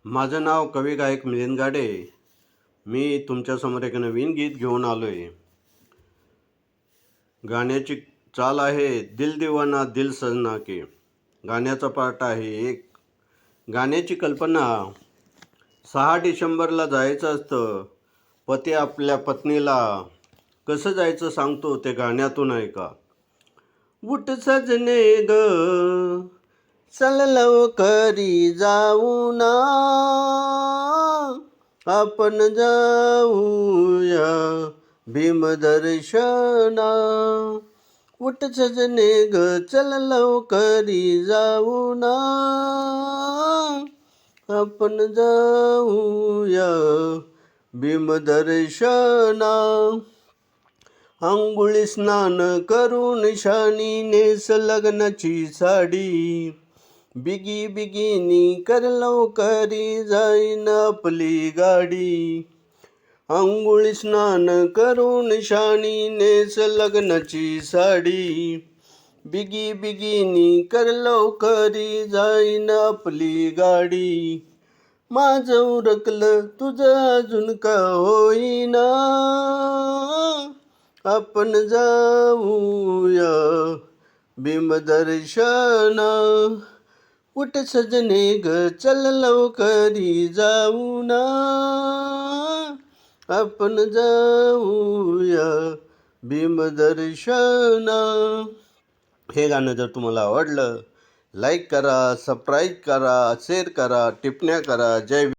माझं नाव कवी गायक मिलिंद गाडे. मी तुमच्यासमोर एक नवीन गीत घेऊन आलो आहे. गाण्याची चाल आहे दिल दिवाना दिल सजना के. गाण्याचा पार्ट आहे एक. गाण्याची कल्पना 6 डिसेंबरला जायचं असतं. पती आपल्या पत्नीला कसं जायचं सांगतो ते गाण्यातून ऐका. उठ सजने ग चल लवकरी जाऊ ना, आपण जाऊया भीमदर्शना. उठ सजने ग चल लवकरी जाऊ ना, आपण जाऊया भीमदर्शना. अंघोळी स्नान करून शानी नेस लग्नाची साडी. बिगी बिगिनी कर लवकरी जाईन आपली गाडी. अंघोळी स्नान करून शानी नेस लग्नाची साडी. बिगी बिगिनी कर लवकरी जाईन आपली गाडी. माझं उरकलं तुझं अजून का होईना, आपण जाऊया भीमदर्शना. उठ सजने ग चल लवकरी जाऊ ना, आपण जाऊया भीमदर्शना. हे गाणं जर तुम्हाला आवडलं, लाईक करा, सबस्क्राईब करा, शेअर करा, टिप्पण्या करा. जय